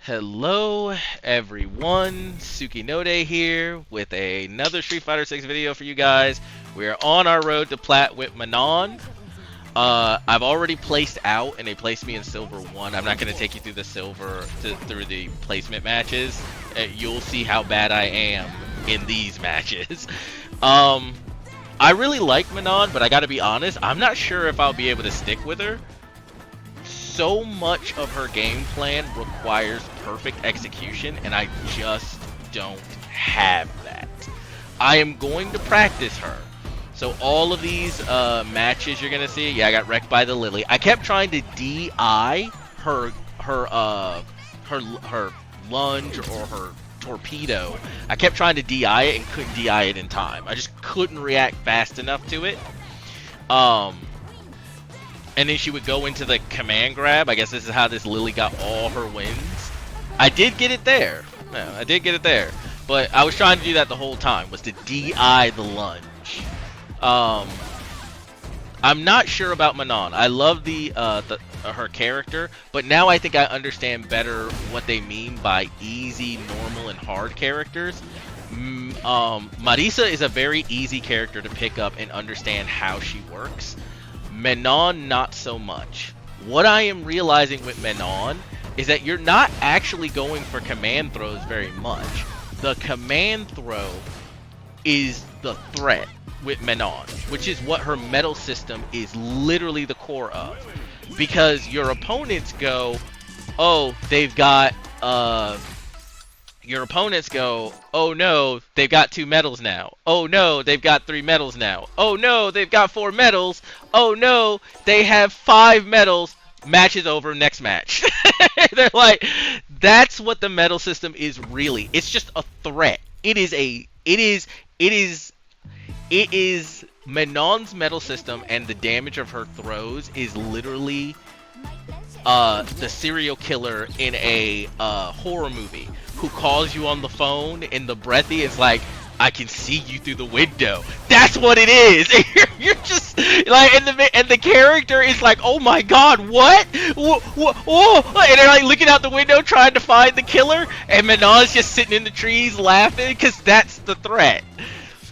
Hello everyone, Sukinode here with another Street Fighter 6 video for you guys. We're on our road to Plat with Manon. I've already placed out and they placed me in Silver 1. I'm not going to take you through the through the placement matches. You'll see how bad I am in these matches. I really like Manon, but I gotta be honest, I'm not sure if I'll be able to stick with her. So much of her game plan requires perfect execution, and I just don't have that. I am going to practice her. So all of these matches you're gonna see, yeah, I got wrecked by the Lily. I kept trying to DI her lunge or her torpedo. I kept trying to DI it and couldn't DI it in time. I just couldn't react fast enough to it. And then she would go into the command grab. I guess this is how this Lily got all her wins. I did get it there. Yeah, I did get it there. But I was trying to do that the whole time, was to DI the lunge. I'm not sure about Manon. I love her character, but now I think I understand better what they mean by easy, normal, and hard characters. Marisa is a very easy character to pick up and understand how she works. Manon, not so much. What I am realizing with Manon is that you're not actually going for command throws very much. The command throw is the threat with Manon, which is what her metal system is literally the core of. Because your opponents go, oh, they've got, your opponents go, oh no, they've got 2 medals now. Oh no, they've got 3 medals now. Oh no, they've got 4 medals. Oh no, they have 5 medals. Match is over, next match. They're like, that's what the medal system is really. It's just a threat. It is Manon's medal system, and the damage of her throws is literally the serial killer in a horror movie who calls you on the phone and the breathy is like, I can see you through the window. That's what it is. You're just like, and the character is like, oh my god, what? Whoa. And they're like looking out the window trying to find the killer, and Manon's just sitting in the trees laughing because that's the threat.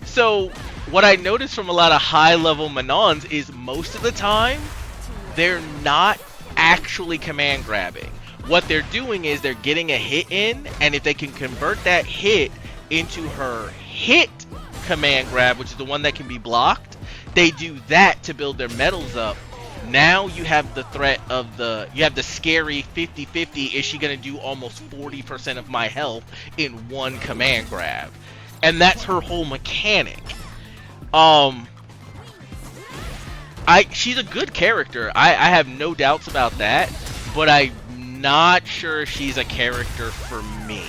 So what I noticed from a lot of high-level Manons is most of the time they're not actually command grabbing. What they're doing is they're getting a hit in, and if they can convert that hit into her hit command grab, which is the one that can be blocked, they do that to build their medals up. Now you have the threat of you have the scary 50-50, is she going to do almost 40% of my health in one command grab? And that's her whole mechanic. She's a good character. I have no doubts about that, but I'm not sure she's a character for me.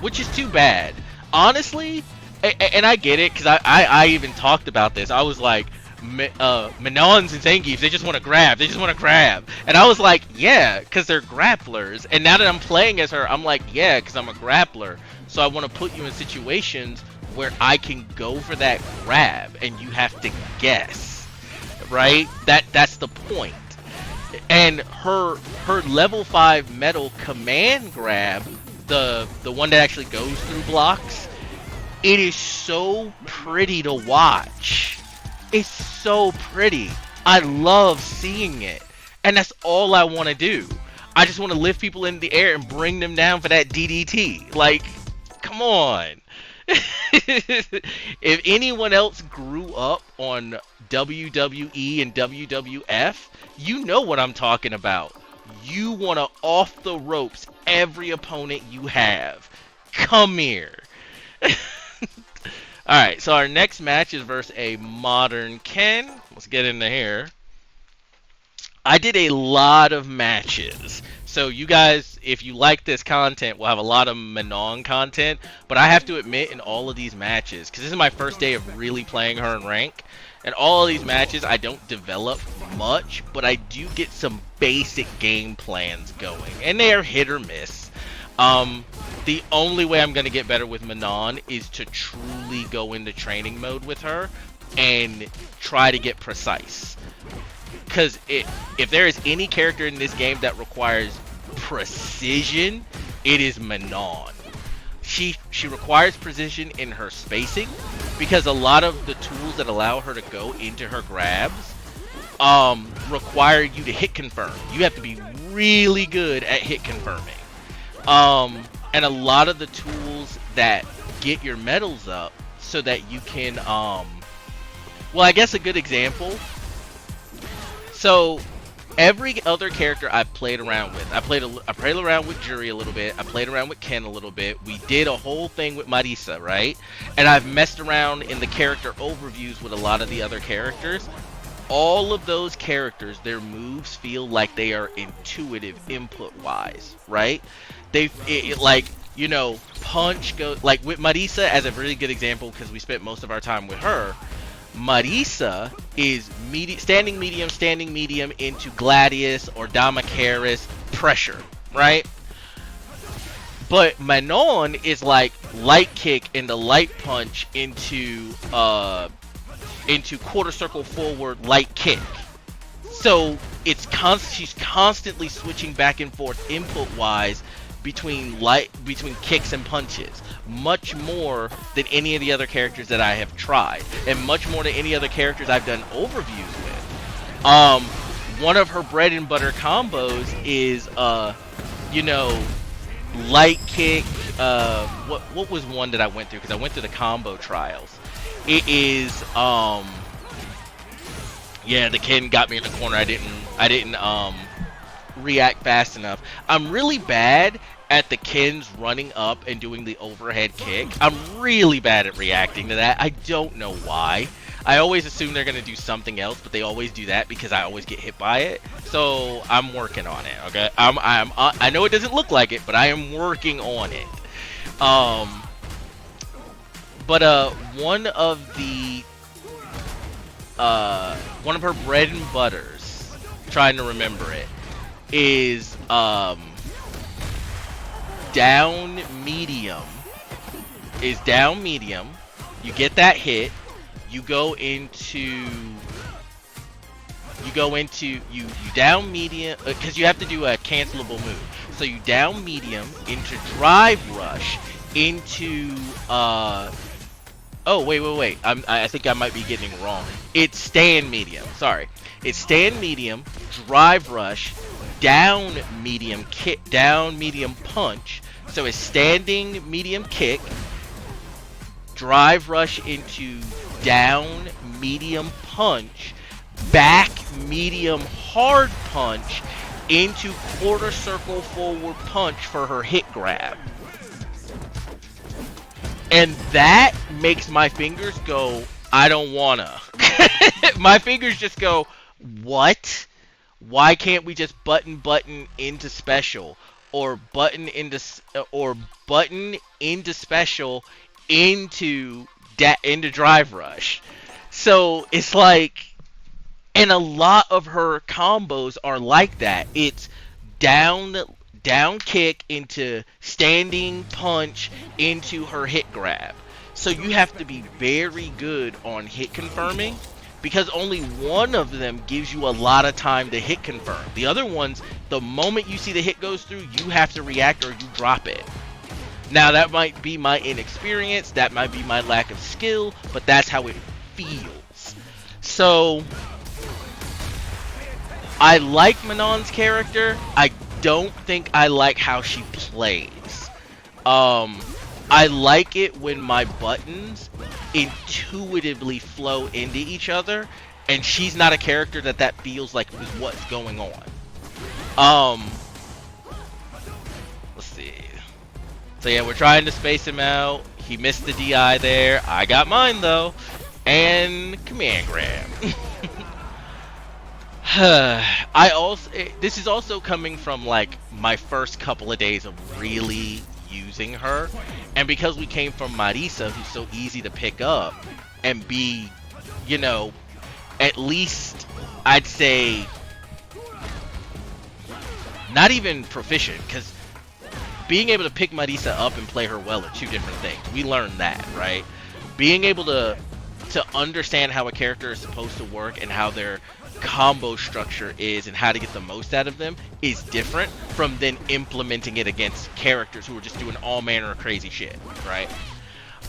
Which is too bad. Honestly, and I get it, because I even talked about this. I was like, Manons and Zangiefs, they just want to grab. They just want to grab. And I was like, yeah, because they're grapplers. And now that I'm playing as her, I'm like, yeah, because I'm a grappler. So I want to put you in situations where I can go for that grab and you have to guess, right? That's the point. And her level 5 metal command grab, the one that actually goes through blocks, it is so pretty to watch. It's so pretty. I love seeing it. And that's all I want to do. I just want to lift people in the air and bring them down for that DDT. Like, come on. If anyone else grew up on WWE and WWF, you know what I'm talking about. You want to off the ropes every opponent you have. Come here. Alright, so our next match is versus a modern Ken. Let's get into here. I did a lot of matches. So you guys, if you like this content, we'll have a lot of Manon content. But I have to admit, in all of these matches, because this is my first day of really playing her in rank, and all of these matches, I don't develop much, but I do get some basic game plans going. And they are hit or miss. The only way I'm going to get better with Manon is to truly go into training mode with her and try to get precise. Because if there is any character in this game that requires precision, it is Manon. She requires precision in her spacing because a lot of the tools that allow her to go into her grabs require you to hit confirm. You have to be really good at hit confirming. And a lot of the tools that get your medals up so that you can well, I guess a good example. So every other character I've played around with, I played around with Jury a little bit, I played around with Ken a little bit, we did a whole thing with Marisa, right? And I've messed around in the character overviews with a lot of the other characters. All of those characters, their moves feel like they are intuitive input wise, right? Like, you know, punch go, like with Marisa as a really good example because we spent most of our time with her. Marisa is standing medium into Gladius or Damacaris pressure, right? But Manon is like light kick into light punch into quarter circle forward light kick. So it's she's constantly switching back and forth input wise between kicks and punches, much more than any of the other characters that I have tried, and much more than any other characters I've done overviews with. One of her bread and butter combos is you know, light kick. What was one that I went through? Because I went through the combo trials. It is yeah, the kid got me in the corner. I didn't react fast enough. I'm really bad at the Kens running up and doing the overhead kick. I'm really bad at reacting to that. I don't know why. I always assume they're gonna do something else, but they always do that because I always get hit by it. So I'm working on it. Okay, I know it doesn't look like it, but I am working on it. But one of her bread and butters, trying to remember it, is down medium. You get that hit, you down medium because you have to do a cancelable move. So you down medium into drive rush into oh wait, I think I might be getting it wrong. It's stand medium. Sorry, it's stand medium, drive rush, down medium kick, down medium punch. So it's standing medium kick, drive rush into down medium punch, back medium hard punch into quarter circle forward punch for her hit grab. And that makes my fingers go, I don't wanna. My fingers just go, what? Why can't we just button into special, or button into special into drive rush? So it's like, and a lot of her combos are like that. It's down kick into standing punch into her hit grab. So you have to be very good on hit confirming, because only one of them gives you a lot of time to hit confirm. The other ones, the moment you see the hit goes through, you have to react or you drop it. Now that might be my inexperience, that might be my lack of skill, but that's how it feels. So I like Manon's character. I don't think I like how she plays. I like it when my buttons intuitively flow into each other, and she's not a character that feels like is what's going on. Let's see. So yeah, we're trying to space him out. He missed the DI there. I got mine though. And command grab. This is also coming from like my first couple of days of really using her, and because we came from Marisa, who's so easy to pick up and be, you know, at least I'd say not even proficient, because being able to pick Marisa up and play her well are two different things. We learned that, right? Being able to understand how a character is supposed to work and how their combo structure is and how to get the most out of them is different from then implementing it against characters who are just doing all manner of crazy shit, right?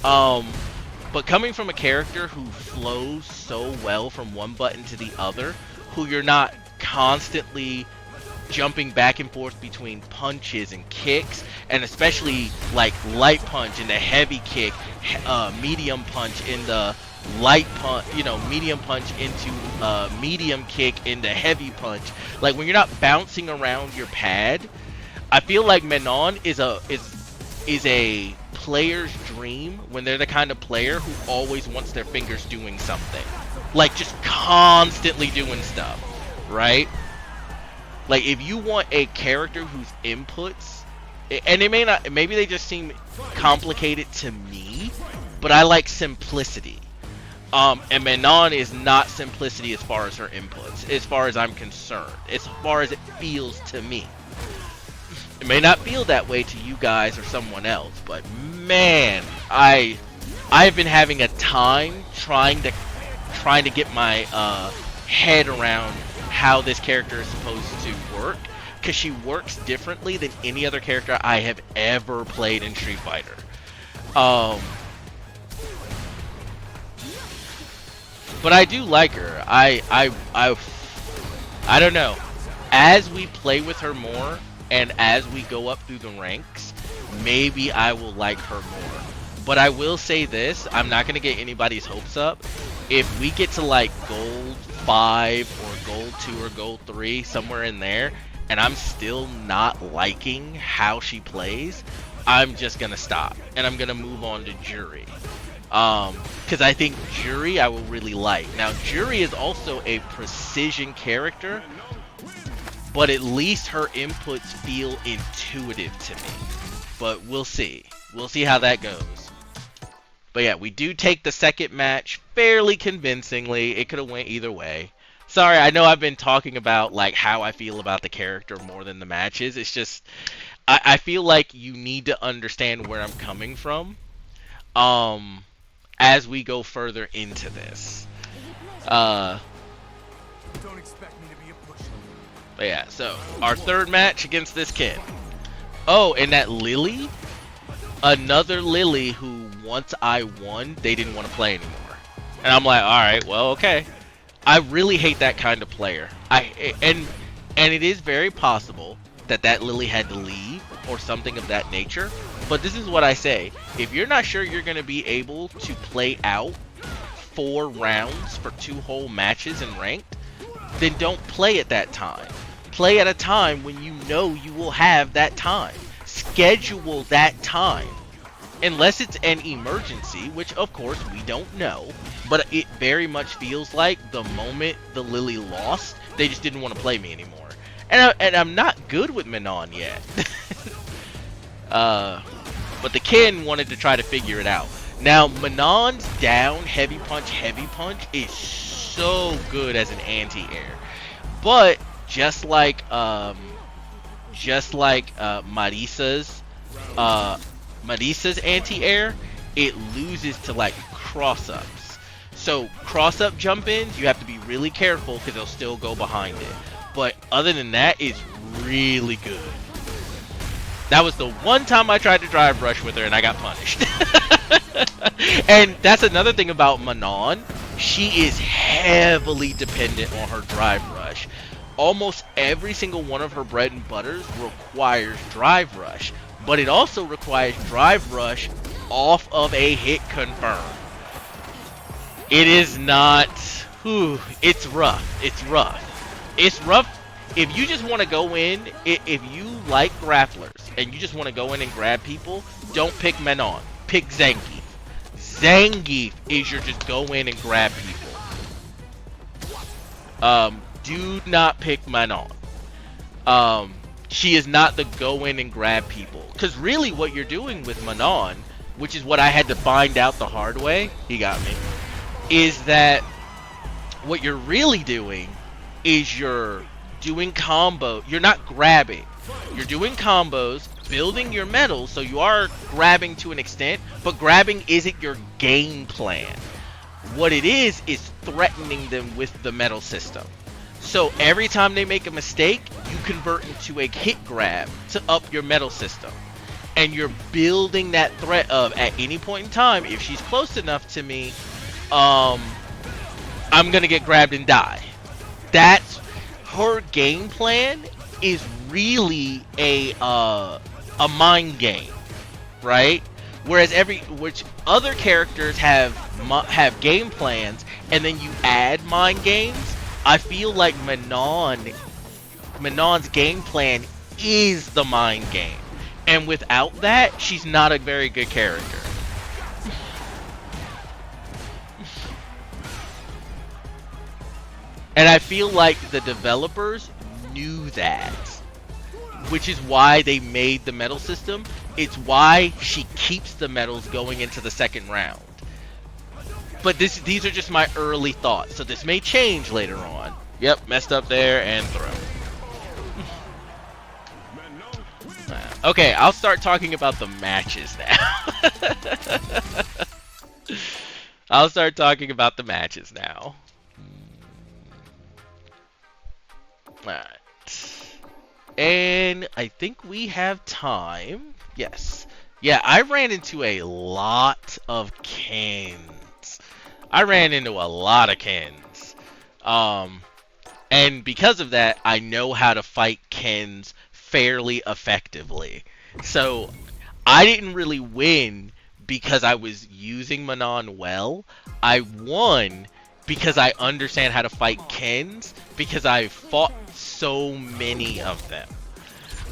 But coming from a character who flows so well from one button to the other, who you're not constantly jumping back and forth between punches and kicks, and especially like light punch into heavy kick, medium punch into light punch, medium punch into medium kick into heavy punch. Like when you're not bouncing around your pad, I feel like Manon is a player's dream when they're the kind of player who always wants their fingers doing something, like just constantly doing stuff, right? Like if you want a character whose inputs, and it may not, maybe they just seem complicated to me, but I like simplicity. And Manon is not simplicity as far as her inputs, as far as I'm concerned, as far as it feels to me. It may not feel that way to you guys or someone else, but man, I've been having a time trying to get my head around how this character is supposed to work, because she works differently than any other character I have ever played in Street Fighter. But I do like her. I don't know. As we play with her more, and as we go up through the ranks, maybe I will like her more. But I will say this, I'm not going to get anybody's hopes up. If we get to like gold 5 or gold 2 or gold 3, somewhere in there, and I'm still not liking how she plays, I'm just going to stop. And I'm going to move on to Jury. Because I think Jury I will really like. Now, Jury is also a precision character, but at least her inputs feel intuitive to me. But we'll see. We'll see how that goes. But yeah, we do take the second match fairly convincingly. It could have went either way. Sorry, I know I've been talking about like how I feel about the character more than the matches. It's just, I feel like you need to understand where I'm coming from. As we go further into this. Don't expect me to be a pushover. But yeah, so our third match against this kid. Oh, and that Lily, another Lily who once I won, they didn't want to play anymore. And I'm like, all right, well, okay. I really hate that kind of player. And it is very possible that Lily had to leave or something of that nature. But this is what I say. If you're not sure you're going to be able to play out 4 rounds for 2 whole matches in ranked, then don't play at that time. Play at a time when you know you will have that time. Schedule that time. Unless it's an emergency, which of course we don't know. But it very much feels like the moment the Lily lost, they just didn't want to play me anymore. And I'm not good with Manon yet. But the Ken wanted to try to figure it out. Now, Manon's down heavy punch is so good as an anti-air. But just like Marisa's anti-air, it loses to like cross-ups. So cross-up jump-ins, you have to be really careful because they'll still go behind it. But other than that, it's really good. That was the one time I tried to drive rush with her and I got punished. And that's another thing about Manon. She is heavily dependent on her drive rush. Almost every single one of her bread and butters requires drive rush. But it also requires drive rush off of a hit confirm. It is not... it's rough. It's rough. It's rough. If you just want to go in, if you like grapplers and you just want to go in and grab people, don't pick Manon. Pick Zangief. Zangief is your just go in and grab people. Do not pick Manon. She is not the go in and grab people. Because really what you're doing with Manon, which is what I had to find out the hard way, he got me, is that what you're really doing is you're doing combo. You're not grabbing. You're doing combos, building your medals, so you are grabbing to an extent, but grabbing isn't your game plan. What it is threatening them with the medal system. So every time they make a mistake, you convert into a hit grab to up your metal system. And you're building that threat of, at any point in time, if she's close enough to me, I'm gonna get grabbed and die. That's her game plan. Is really a mind game, right? Whereas which other characters have game plans, and then you add mind games. I feel like Manon's game plan is the mind game, and without that, she's not a very good character. And I feel like the developers knew that, which is why they made the medal system. It's why she keeps the medals going into the second round. But these are just my early thoughts, so this may change later on. Yep, messed up there and throw. Okay, I'll start talking about the matches now. I'll start talking about the matches now. Alright. And I think we have time. Yes. Yeah, I ran into a lot of Kens. I ran into a lot of Kens. And because of that, I know how to fight Kens fairly effectively. So, I didn't really win because I was using Manon well. I won because I understand how to fight Kens, because I fought so many of them.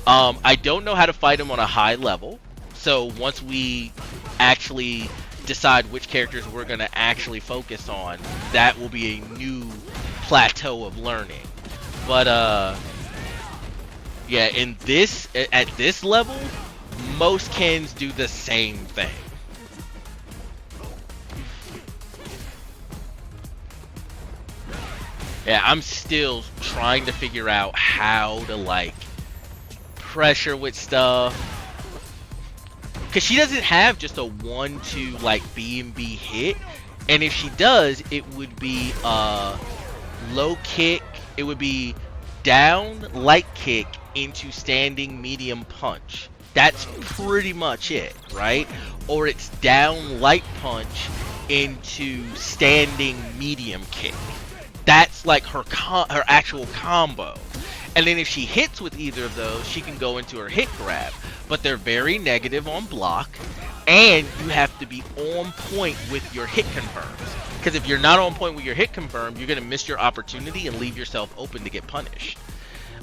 I don't know how to fight them on a high level, so once we actually decide which characters we're going to actually focus on, that will be a new plateau of learning. But yeah, at this level, most Kens do the same thing. Yeah, I'm still trying to figure out how to, like, pressure with stuff. Because she doesn't have just a 1-2, like, B&B hit. And if she does, it would be low kick. It would be down, light kick, into standing, medium punch. That's pretty much it, right? Or it's down, light punch, into standing, medium kick. That's like her actual combo. And then if she hits with either of those, she can go into her hit grab. But they're very negative on block, and you have to be on point with your hit confirms. Because if you're not on point with your hit confirm, you're going to miss your opportunity and leave yourself open to get punished.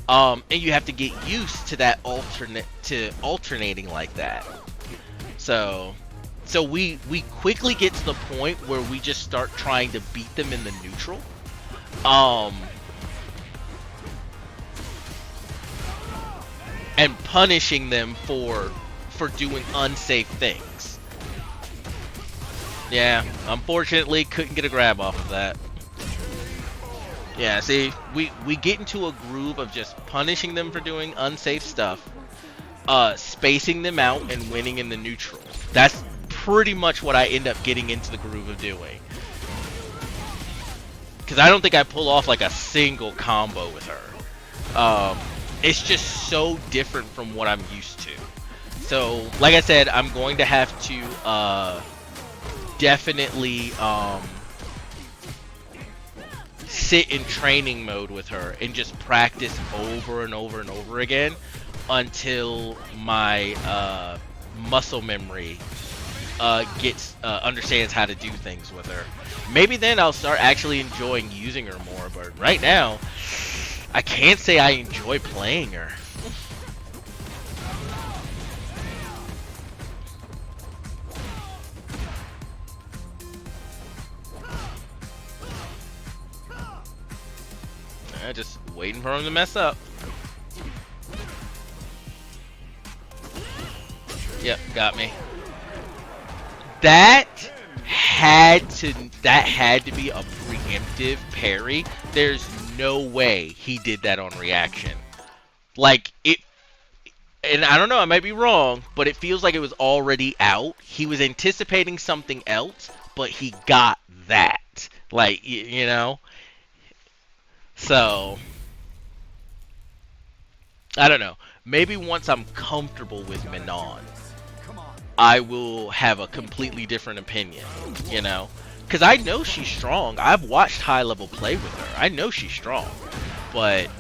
And you have to get used to that alternating like that. So we quickly get to the point where we just start trying to beat them in the neutral. And punishing them for doing unsafe things. Yeah, unfortunately couldn't get a grab off of that. Yeah, see, we get into a groove of just punishing them for doing unsafe stuff, spacing them out, and winning in the neutral. That's pretty much what I end up getting into the groove of doing. Because I don't think I pull off like a single combo with her. It's just so different from what I'm used to. So, like I said, I'm going to have to definitely sit in training mode with her and just practice over and over and over again until my muscle memory understands how to do things with her. Maybe then I'll start actually enjoying using her more, but right now I can't say I enjoy playing her. Just waiting for him to mess up. Yep, got me. That had to be a preemptive parry. There's no way he did that on reaction. Like, it, and I don't know, I might be wrong, but it feels like it was already out. He was anticipating something else, but he got that. Like, you know? So I don't know. Maybe once I'm comfortable with Manon, I will have a completely different opinion, you know? Because I know she's strong. I've watched high level play with her. I know she's strong. But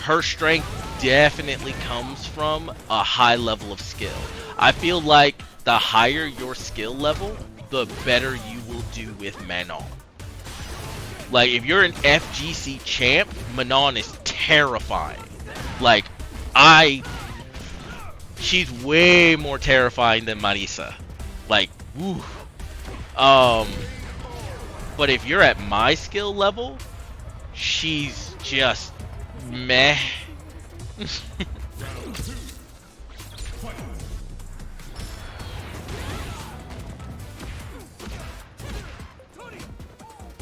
her strength definitely comes from a high level of skill. I feel like the higher your skill level, the better you will do with Manon. Like, if you're an FGC champ, Manon is terrifying. Like, she's way more terrifying than Marisa. Like, woo. But if you're at my skill level, she's just meh.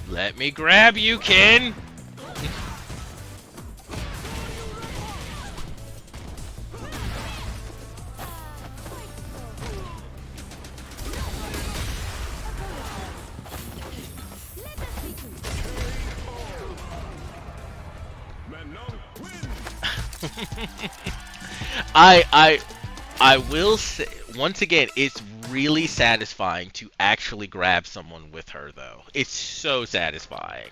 Let me grab you, Ken. I will say once again, it's really satisfying to actually grab someone with her though. It's so satisfying.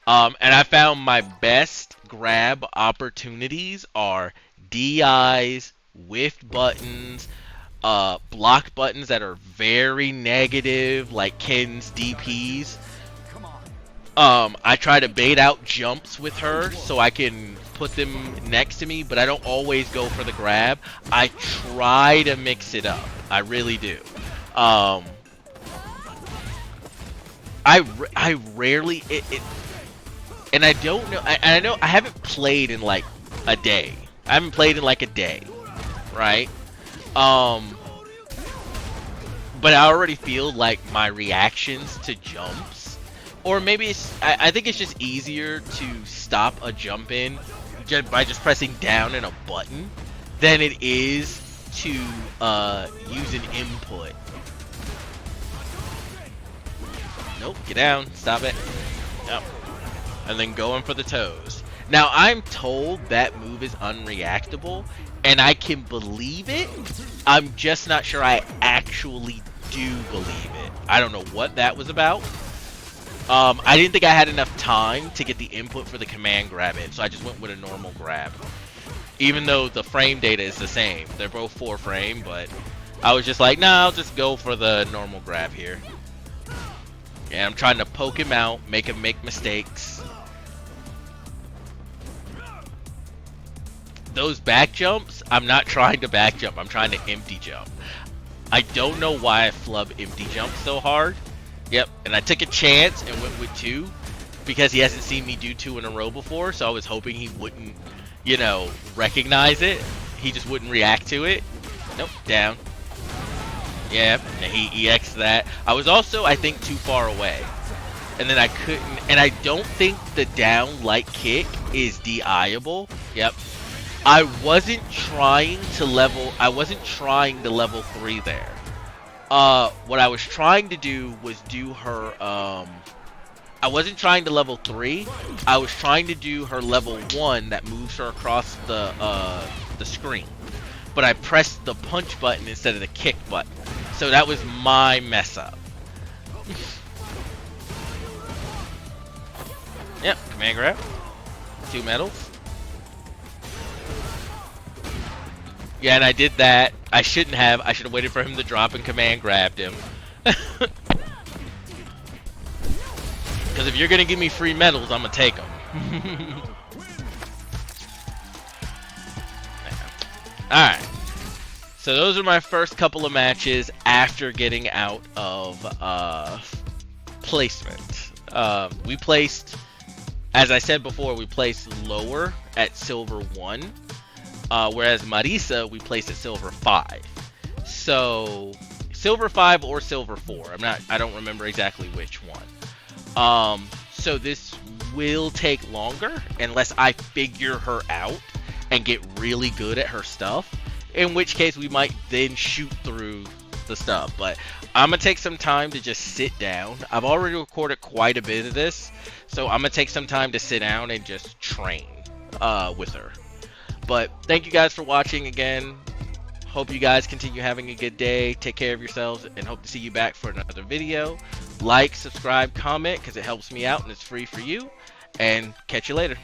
And I found my best grab opportunities are DIs, whiff buttons, block buttons that are very negative, like Ken's DPs. I try to bait out jumps with her so I can put them next to me, but I don't always go for the grab. I try to mix it up. I really do. I rarely and I don't know. I know I haven't played in like a day. I haven't played in like a day, right? But I already feel like my reactions to jumps, or maybe I think it's just easier to stop a jump in by just pressing down in a button than it is to use an input. Nope, get down, stop it. Yep. And then going for the toes. Now I'm told that move is unreactable, and I can believe it. I'm just not sure I actually do believe it. I don't know what that was about. I didn't think I had enough time to get the input for the command grab in, so I just went with a normal grab. Even though the frame data is the same. They're both 4 frame, but I was just like, nah, I'll just go for the normal grab here. And I'm trying to poke him out, make him make mistakes. Those back jumps, I'm not trying to back jump, I'm trying to empty jump. I don't know why I flub empty jump so hard. Yep, and I took a chance and went with 2 because he hasn't seen me do 2 in a row before, so I was hoping he wouldn't, you know, recognize it. He just wouldn't react to it. Nope, down. Yeah, and he EX'd that. I was also, I think, too far away. And then I couldn't, and I don't think the down light kick is DI-able. Yep. I wasn't trying to level 3 there. What I was trying to do was do her, I wasn't trying to level 3, I was trying to do her level 1 that moves her across the screen. But I pressed the punch button instead of the kick button. So that was my mess up. Yep, command grab. 2 medals. Yeah, and I did that. I shouldn't have. I should have waited for him to drop and command grabbed him. Because if you're going to give me free medals, I'm going to take them. Alright. So those are my first couple of matches after getting out of placement. We placed, as I said before, we placed lower at Silver 1. Whereas Marisa, we placed at Silver 5. So, Silver 5 or Silver 4. I don't remember exactly which one. So this will take longer unless I figure her out and get really good at her stuff. In which case, we might then shoot through the stuff. But I'm gonna take some time to just sit down. I've already recorded quite a bit of this, so I'm gonna take some time to sit down and just train with her. But thank you guys for watching again. Hope you guys continue having a good day. Take care of yourselves, and hope to see you back for another video. Like, subscribe, comment, because it helps me out and it's free for you. And catch you later.